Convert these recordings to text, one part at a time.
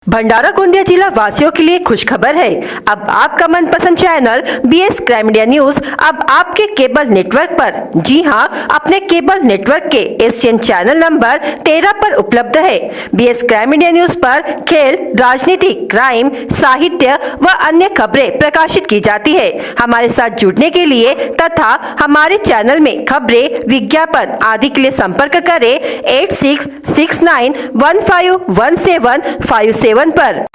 भंडारा गोंदिया जिला वासियों के लिए खुशखबर है। अब आपका मनपसंद channel BS crime media news अब आपके केबल नेटवर्क पर, जी हां, अपने केबल नेटवर्क के एशियन चैनल नंबर 13 पर उपलब्ध है। BS क्राइम मीडिया न्यूज पर खेल, राजनीति, क्राइम, साहित्य व अन्य खबरें प्रकाशित की जाती है। हमारे साथ जुड़ने के लिए तथा हमारे चैनल में खबरें, विज्ञापन आदि के लिए संपर्क करें 8669151757 पर।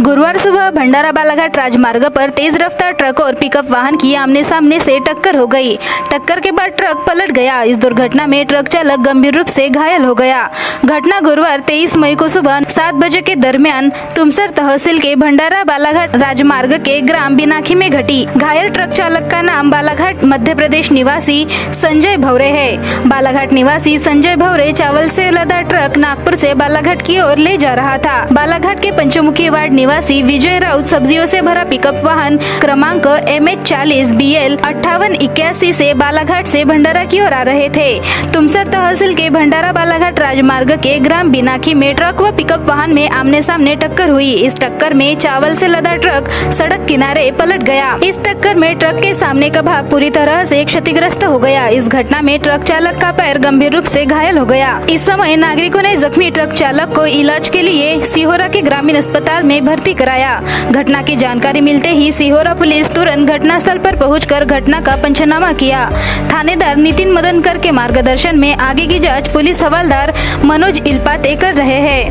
गुरुवार सुबह भंडारा बालाघाट राजमार्ग पर तेज रफ्तार ट्रक और पिकअप वाहन की आमने सामने से टक्कर हो गई। टक्कर के बाद ट्रक पलट गया। इस दुर्घटना में ट्रक चालक गंभीर रूप से घायल हो गया। घटना गुरुवार 23 मई को सुबह 7 बजे के दरमियान तुमसर तहसील के भंडारा बालाघाट राजमार्ग के ग्राम बिनाखी में घटी। घायल ट्रक चालक का नाम बालाघाट मध्य प्रदेश निवासी संजय भवरे है। बालाघाट निवासी संजय भवरे चावल से लदा ट्रक नागपुर से बालाघाट की ओर ले जा रहा था। बालाघाट के पंचमुखी वार्ड निवासी विजय राउत सब्जियों से भरा पिकअप वाहन क्रमांक MH40 BL 5881 से बालाघाट से भंडारा की ओर आ रहे थे। तुमसर तहसील के भंडारा बालाघाट राजमार्ग के ग्राम बिनाखी में ट्रक व पिकअप वाहन में आमने सामने टक्कर हुई। इस टक्कर में चावल से लदा ट्रक सड़क किनारे पलट गया। इस टक्कर में ट्रक के सामने का भाग पूरी तरह से क्षतिग्रस्त हो गया। इस घटना में ट्रक चालक का पैर गंभीर रूप से घायल हो गया। इस समय नागरिकों ने जख्मी ट्रक चालक को इलाज के लिए सिहोरा के ग्रामीण अस्पताल में भर्ती कराया। घटना की जानकारी मिलते ही सिहोरा पुलिस तुरंत घटनास्थल पर पहुंचकर घटना का पंचनामा किया। थानेदार नितिन मदनकर के मार्गदर्शन में आगे की जांच पुलिस हवलदार मनोज इल्पाते कर रहे हैं।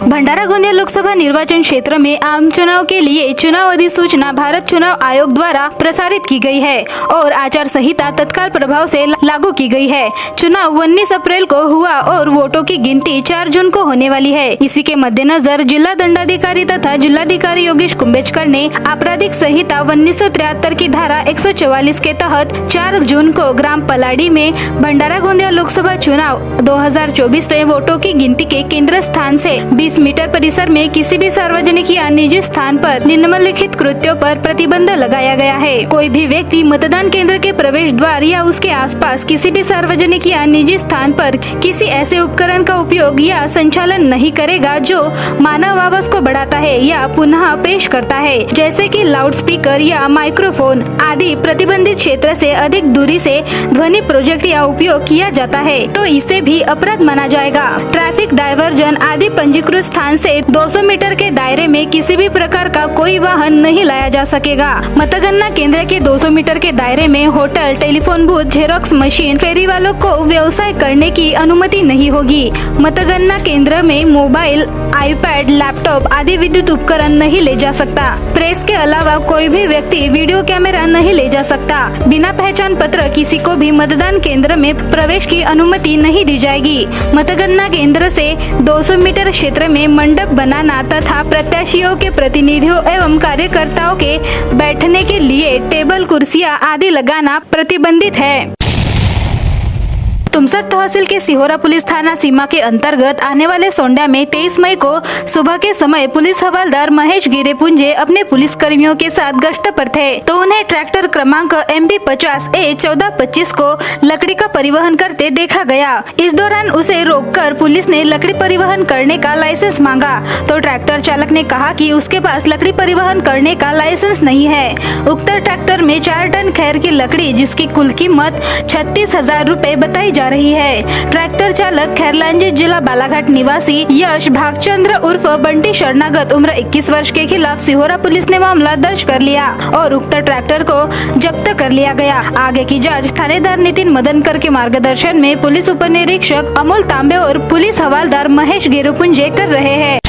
भंडारा गोंदिया लोकसभा निर्वाचन क्षेत्र में आम चुनाव के लिए चुनाव अधिसूचना भारत चुनाव आयोग द्वारा प्रसारित की गई है और आचार संहिता तत्काल प्रभाव से लागू की गई है। चुनाव 19 अप्रैल को हुआ और वोटों की गिनती 4 जून को होने वाली है। इसी के मद्देनजर जिला दंडाधिकारी तथा जिलाधिकारी योगेश कुंभेजकर ने आपराधिक संहिता 1973 की धारा 144 के तहत 4 जून को ग्राम पलाड़ी में भंडारा गोंदिया लोकसभा चुनाव 2024 में वोटों की गिनती के केंद्र स्थान से 20 मीटर परिसर में किसी भी सार्वजनिक या निजी स्थान पर निम्नलिखित कृत्यों पर प्रतिबंध लगाया गया है। कोई भी व्यक्ति मतदान केंद्र के प्रवेश द्वार या उसके आसपास किसी भी सार्वजनिक या निजी स्थान पर किसी ऐसे उपकरण का उपयोग या संचालन नहीं करेगा जो मानव आवाज को बढ़ाता है या पुनः पेश करता है, जैसे कि लाउडस्पीकर या माइक्रोफोन आदि। प्रतिबंधित क्षेत्र से अधिक दूरी से ध्वनि प्रोजेक्ट या उपयोग किया जाता है तो इसे भी अपराध माना जाएगा। ट्रैफिक डायवर्जन आदि पंजीकृत स्थान से 200 मीटर के दायरे में किसी भी प्रकार का कोई वाहन नहीं लाया जा सकेगा। मतगणना केंद्र के 200 मीटर के दायरे में hotel, telephone booth, xerox machine, फेरी वालों को व्यवसाय करने की अनुमति नहीं होगी। मतगणना केंद्र में मोबाइल, आईपैड, लैपटॉप आदि विद्युत उपकरण नहीं ले जा सकता। प्रेस के अलावा कोई भी व्यक्ति वीडियो कैमरा नहीं ले जा सकता। बिना पहचान पत्र किसी को भी मतदान केंद्र में प्रवेश की अनुमति नहीं दी जाएगी। मतगणना केंद्र से 200 मीटर क्षेत्र में मंडप बनाना तथा प्रत्याशियों के प्रतिनिधियों एवं कार्यकर्ताओं के बैठने के लिए टेबल, कुर्सियां आदि लगाना प्रतिबंधित है। तुमसर तहसील के सिहोरा पुलिस थाना सीमा के अंतर्गत आने वाले सोंडा में 23 मई को सुबह के समय पुलिस हवलदार महेश गिरेपुंजे अपने पुलिस कर्मियों के साथ गश्त पर थे तो उन्हें ट्रैक्टर क्रमांक MP50 A1425 को लकड़ी का परिवहन करते देखा गया। इस दौरान उसे रोककर पुलिस ने लकड़ी परिवहन करने का लाइसेंस मांगा तो ट्रैक्टर चालक ने कहा कि उसके पास लकड़ी परिवहन करने का लाइसेंस नहीं है। उक्त ट्रैक्टर में 4 टन खैर की लकड़ी जिसकी कुल कीमत 36,000 रूपए बताई जा रही है। ट्रैक्टर चालक खैरलांजी जिला बालाघाट निवासी यश भागचंद्र उर्फ बंटी शरणागत उम्र 21 वर्ष के खिलाफ सिहोरा पुलिस ने मामला दर्ज कर लिया और उक्त ट्रैक्टर को जब्त कर लिया गया। आगे की जांच थानेदार नितिन मदनकर के मार्गदर्शन में पुलिस उप निरीक्षक अमोल तांबे और पुलिस हवलदार महेश गिरेपुंजे कर रहे हैं।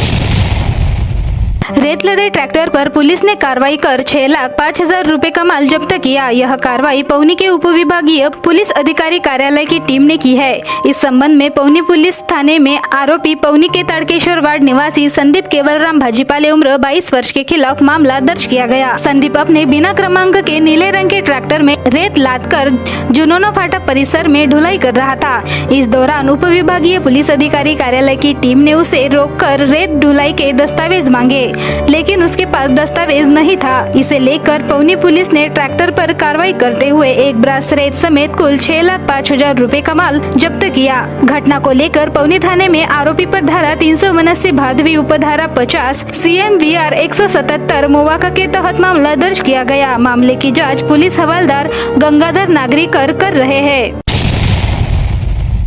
रेत लदे ट्रैक्टर पर पुलिस ने कार्रवाई कर 6,05,000 रुपए का माल जब्त किया। यह कार्रवाई पौनी के उपविभागीय पुलिस अधिकारी कार्यालय की टीम ने की है। इस संबंध में पौनी पुलिस थाने में आरोपी पौनी के ताड़केश्वर वार्ड निवासी संदीप केवलराम भाजीपाले उम्र 22 वर्ष के खिलाफ मामला दर्ज किया गया। संदीप अपने बिना क्रमांक के नीले रंग के ट्रैक्टर में रेत लादकर जुनोनो फाटा परिसर में ढुलाई कर रहा था। इस दौरान उपविभागीय पुलिस अधिकारी कार्यालय की टीम ने उसे रोककर रेत ढुलाई के दस्तावेज मांगे, लेकिन उसके पास दस्तावेज नहीं था। इसे लेकर पौनी पुलिस ने ट्रैक्टर पर कार्रवाई करते हुए एक ब्रास रेत समेत कुल 6,05,000 रुपए का माल जब्त किया। घटना को लेकर पौनी थाने में आरोपी पर धारा 379 भादवी उपधारा 50 CMVR 177 मोवाका के तहत मामला दर्ज किया गया। मामले की जांच पुलिस हवलदार गंगाधर नागरीकर कर रहे हैं।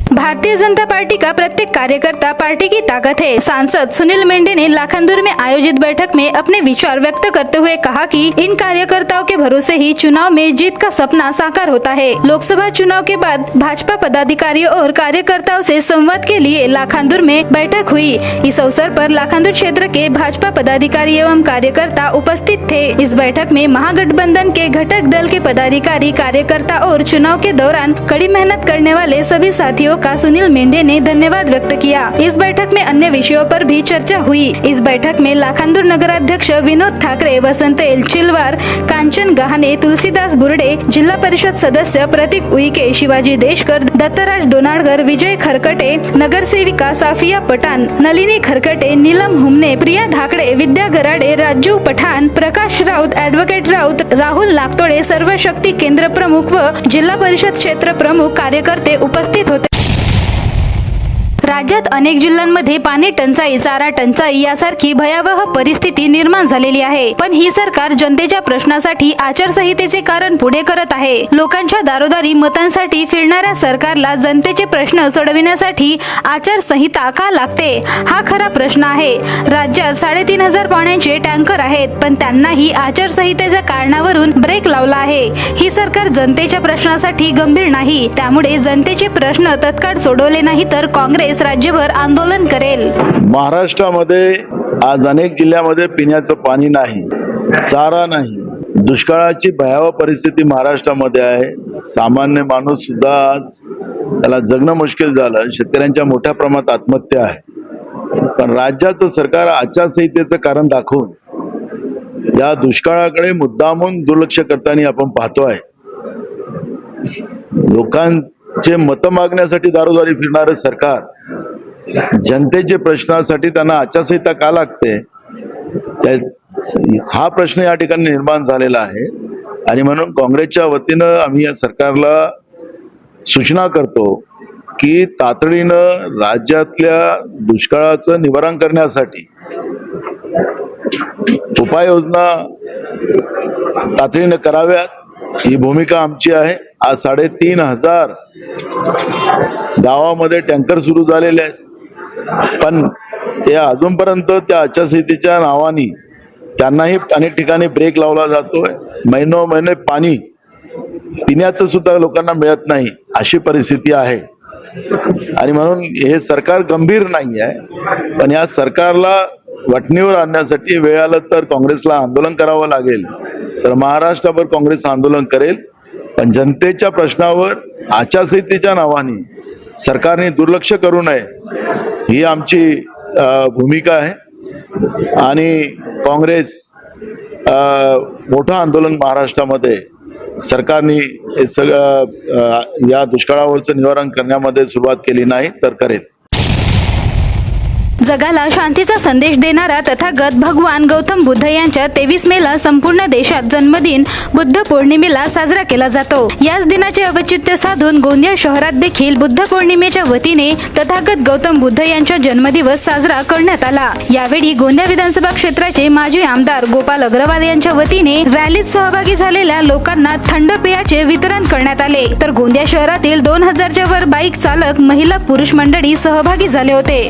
भारतीय जनता पार्टी का प्रत्येक कार्यकर्ता पार्टी की ताकत है। सांसद सुनील मेंढे ने लाखांदूर में आयोजित बैठक में अपने विचार व्यक्त करते हुए कहा कि इन कार्यकर्ताओं के भरोसे ही चुनाव में जीत का सपना साकार होता है। लोकसभा चुनाव के बाद भाजपा पदाधिकारियों और कार्यकर्ताओं से संवाद के लिए लाखांदूर में बैठक हुई। इस अवसर पर लाखांदूर क्षेत्र के भाजपा पदाधिकारी एवं कार्यकर्ता उपस्थित थे। इस बैठक में महागठबंधन के घटक दल के पदाधिकारी, कार्यकर्ता और चुनाव के दौरान कड़ी मेहनत करने वाले सभी साथियों का सुनील मेंढे ने धन्यवाद व्यक्त किया। इस बैठक में अन्य विषयों पर भी चर्चा हुई। इस बैठक में लाखांदूर नगराध्यक्ष विनोद ठाकरे, वसंत एल चिलवार, कांचन गहाने, तुलसीदास बुर्डे, जिला परिषद सदस्य प्रतीक उईके, शिवाजी देशकर, दत्तराज दोनाडकर, विजय खरकटे, नगर सेविका साफिया पठाण, नलिनी खरकटे, नीलम हुमने, प्रिया धाकडे, विद्या गराडे, राजू पठाण, प्रकाश राऊत, ऍडव्होकेट राऊत, राहुल नागतोडे, सर्व शक्ती केंद्र प्रमुख व जिल्हा परिषद क्षेत्र प्रमुख कार्यकर्ते उपस्थित होते। राज्यात अनेक जिल्ह्यांमध्ये पाणी टंचाई, चारा टंचाई यासारखी भयावह परिस्थिती निर्माण झालेली आहे। पण ही सरकार जनतेच्या प्रश्नासाठी आचारसंहितेचे कारण पुढे करत आहे। लोकांच्या दारोदारी मतांसाठी फिरणाऱ्या सरकारला जनतेचे प्रश्न सोडविण्यासाठी आचारसंहिता का लागते, हा खरा प्रश्न आहे। राज्यात 3,500 पाण्याचे टँकर आहेत, पण त्यांनाही आचारसंहितेच्या कारणावरून ब्रेक लावला आहे। ही सरकार जनतेच्या प्रश्नासाठी गंभीर नाही। त्यामुळे जनतेचे प्रश्न तत्काळ सोडवले नाही तर काँग्रेस राज्यभर आंदोलन करेल। महाराष्ट्रामध्ये आज अनेक जिल्ह्यामध्ये पिण्याचं पाणी नाही, चारा नाही, दुष्काळाची भयावह परिस्थिती महाराष्ट्रामध्ये आहे। सामान्य माणूस सुद्धा आज त्याला जगणं मुश्किल झालं। शेतकऱ्यांच्या मोठ्या प्रमाणात आत्महत्या आहे। पण राज्याचं सरकार आचारसंहितेचं कारण दाखवून या दुष्काळाकडे मुद्दामून दुर्लक्ष करताना आपण पाहतोय। लोकांचे मत मागण्यासाठी दारोदारी फिरणारे सरकार जनतेचे प्रश्नासाठी त्यांना आचारसंहिता का लागते, हा प्रश्न या ठिकाणी निर्माण झालेला आहे। आणि म्हणून काँग्रेसच्या वतीनं आम्ही या सरकारला सूचना करतो की तातडीनं राज्यातल्या दुष्काळाचं निवारण करण्यासाठी उपाययोजना तातडीनं कराव्यात, ही भूमिका आमची आहे। आज 3,500 गावामध्ये टँकर सुरू झालेले आहेत, पण ते अजूनपर्यंत त्या आचारसंहितेच्या नावाने त्यांनाही अनेक ठिकाणी ब्रेक लावला जातोय। महिने पाणी पिण्याचं सुद्धा लोकांना मिळत नाही, अशी परिस्थिती आहे। आणि म्हणून हे सरकार गंभीर नाही आहे, पण या सरकारला वठणीवर आणण्यासाठी वेळ आलं तर काँग्रेसला आंदोलन करावं लागेल। तर महाराष्ट्रभर काँग्रेस आंदोलन करेल, पण जनतेच्या प्रश्नावर आचारसंहितेच्या नावाने सरकारने दुर्लक्ष करू नये, ही आमची भूमिका आहे। आणि काँग्रेस मोठं आंदोलन महाराष्ट्रामध्ये सरकारने हे सगळं या दुष्काळावरचं निवारण करण्यामध्ये सुरुवात केली नाही तर करेल। जगाला शांतीचा संदेश देणारा तथागत भगवान गौतम बुद्ध यांच्या 23 मेला संपूर्ण देशात जन्मदिन बुद्ध पौर्णिमेला साजरा केला जातो। याच दिनाचे औचित्य साधून गोंदिया शहरात देखील बुद्ध पौर्णिमेच्या वतीने तथागत गौतम बुद्ध यांचा जन्मदिवस साजरा करण्यात आला। यावेळी गोंदिया विधानसभा क्षेत्राचे माजी आमदार गोपाल अग्रवाल यांच्या वतीने रॅलीत सहभागी झालेल्या लोकांना थंड पेयाचे वितरण करण्यात आले। तर गोंदिया शहरातील 2000च्या वर बाईक चालक, महिला, पुरुष मंडळी सहभागी झाले होते।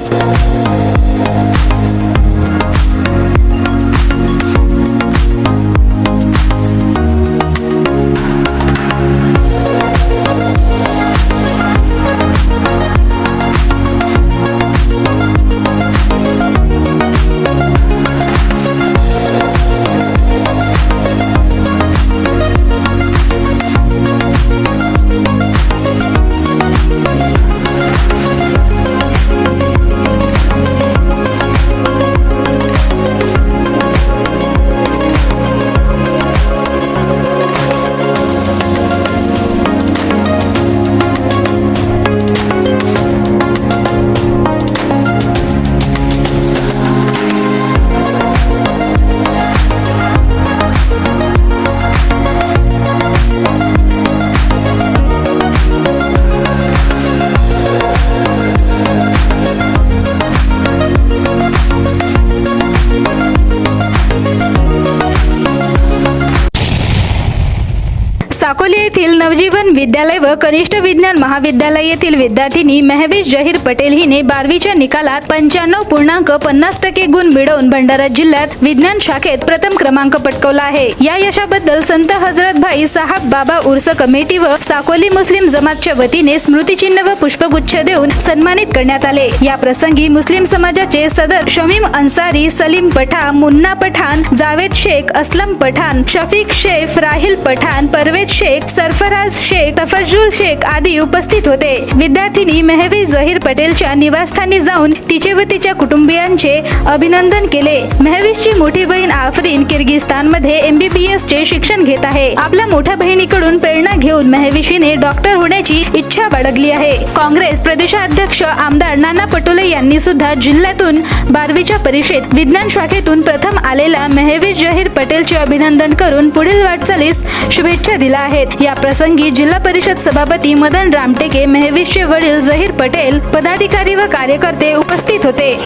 साकोली येथील नवजीवन विद्यालय व कनिष्ठ विज्ञान महाविद्यालय येथील विद्यार्थिनी महवीश जहीर पटेल हिने 12वीच्या निकालात 95.50% गुण मिळवून भंडारा जिल्ह्यात विज्ञान शाखेत प्रथम क्रमांक पटकावला आहे। या यशाबद्दल संत हजरत भाई साहब बाबा उर्स कमिटी व साकोली मुस्लिम जमातच्या वतीने स्मृतिचिन्ह व पुष्पगुच्छ देऊन सन्मानित करण्यात आले। या प्रसंगी मुस्लिम समाजाचे सदर शमीम अन्सारी, सलीम पठाण, मुन्ना पठाण, जावेद शेख, असलम पठाण, शफीक शेख, राहिल पठाण, परवेज शेख, सरफराज शेख, तफज्जुल शेख आदी उपस्थित होते। विद्यार्थिनी महवीश जहीर पटेलच्या निवासस्थानी जाऊन तिचे व तिच्या कुटुंबियांचे अभिनंदन केले। महवीशची मोठी बहीण आफरीन किर्गिस्तान मध्ये MBBS चे शिक्षण घेत आहे। आपल्या मोठ्या बहिणीकडून प्रेरणा घेऊन महवीशीने डॉक्टर होण्याची इच्छा बाळगली आहे। काँग्रेस प्रदेशाध्यक्ष आमदार नाना पटोले यांनी सुद्धा जिल्ह्यातून 12वीच्या परीक्षेत विज्ञान शाखेतून प्रथम आलेल्या महवीश जहीर पटेलचे अभिनंदन करून पुढील वाटचालीस शुभेच्छा दिल्या आहेत। या प्रसंगी जिल्हा परिषद सभापती मदन रामटेके, महवीशचे वडील जहीर पटेल, पदाधिकारी व कार्यकर्ते उपस्थित होते।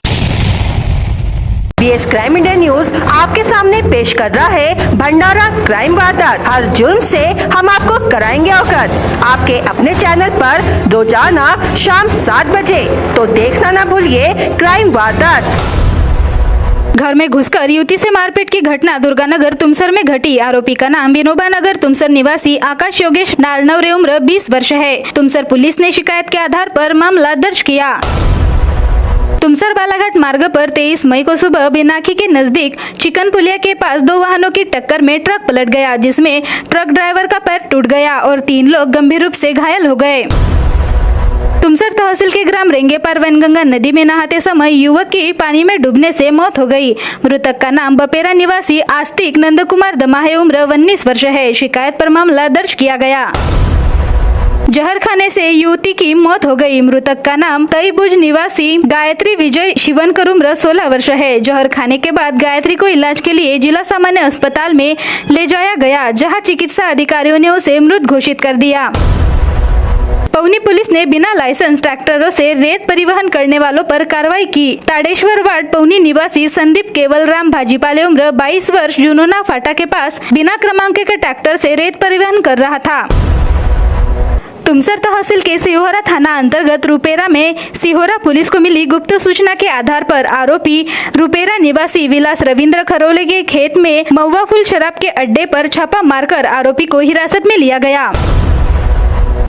BS क्राइम इंडिया न्यूज आपके सामने पेश कर रहा है भंडारा क्राइम वारदात। हर जुर्म से हम आपको कराएंगे अवगत। आपके अपने चैनल पर रोजाना शाम 7 बजे, तो देखना ना भूलिए क्राइम वारदात। घर में घुसकर युवती से मारपीट की घटना दुर्गानगर तुमसर में घटी। आरोपी का नाम विनोबा नगर तुमसर निवासी आकाश योगेश नारनवरे उम्र 20 वर्ष है। तुमसर पुलिस ने शिकायत के आधार पर मामला दर्ज किया। तुमसर बालाघाट मार्ग पर 23 मई को सुबह बिनाकी के नजदीक चिकन पुलिया के पास 2 वाहनों की टक्कर में ट्रक पलट गया, जिसमें ट्रक ड्राइवर का पैर टूट गया और 3 लोग गंभीर रूप से घायल हो गए। तुमसर तहसील के ग्राम रेंगेपार वनगंगा नदी में नहाते समय युवक की पानी में डूबने से मौत हो गई। मृतक का नाम बपेरा निवासी आस्तिक नंदकुमार दमाहे उम्र 19 वर्ष है। शिकायत पर मामला दर्ज किया गया। जहर खाने से युवती की मौत हो गई। मृतक का नाम तईबुज निवासी गायत्री विजय शिवनकर उम्र 16 वर्ष है। जहर खाने के बाद गायत्री को इलाज के लिए जिला सामान्य अस्पताल में ले जाया गया, जहां चिकित्सा अधिकारियों ने उसे मृत घोषित कर दिया। पौनी पुलिस ने बिना लाइसेंस ट्रैक्टरों से रेत परिवहन करने वालों पर कार्रवाई की। ताडेश्वर वार्ड पौनी निवासी संदीप केवलराम भाजीपाले उम्र 22 वर्ष जुनोना फाटा के पास बिना क्रमांक के ट्रैक्टर से रेत परिवहन कर रहा था। तुमसर तहसील के सिहोरा थाना अंतर्गत रुपेरा में सिहोरा पुलिस को मिली गुप्त सूचना के आधार पर आरोपी रुपेरा निवासी विलास रविंद्र खरोले के खेत में महुआ फूल शराब के अड्डे पर छापा मारकर आरोपी को हिरासत में लिया गया।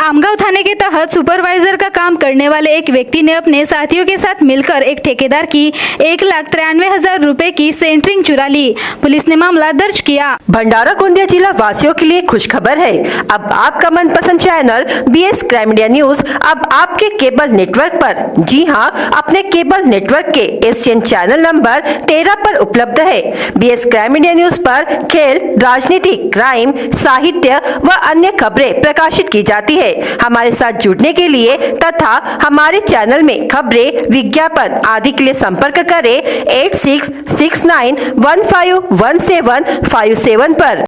आमगांव थाने के तहत सुपरवाइजर का काम करने वाले एक व्यक्ति ने अपने साथियों के साथ मिलकर एक ठेकेदार की 1,93,000 रुपए की सेंटरिंग चुरा ली। पुलिस ने मामला दर्ज किया। भंडारा गोंदिया जिला वासियों के लिए खुशखबर है। अब आपका मनपसंद channel BS crime India news अब आपके केबल नेटवर्क पर, जी हां, अपने केबल नेटवर्क के एशियन चैनल नंबर 13 पर उपलब्ध है। BS क्राइम इंडिया न्यूज पर खेल, राजनीति, क्राइम, साहित्य व अन्य खबरें प्रकाशित की जाती है। हमारे साथ जुड़ने के लिए तथा हमारे चैनल में खबरें, विज्ञापन आदि के लिए संपर्क करें 8669151757 पर।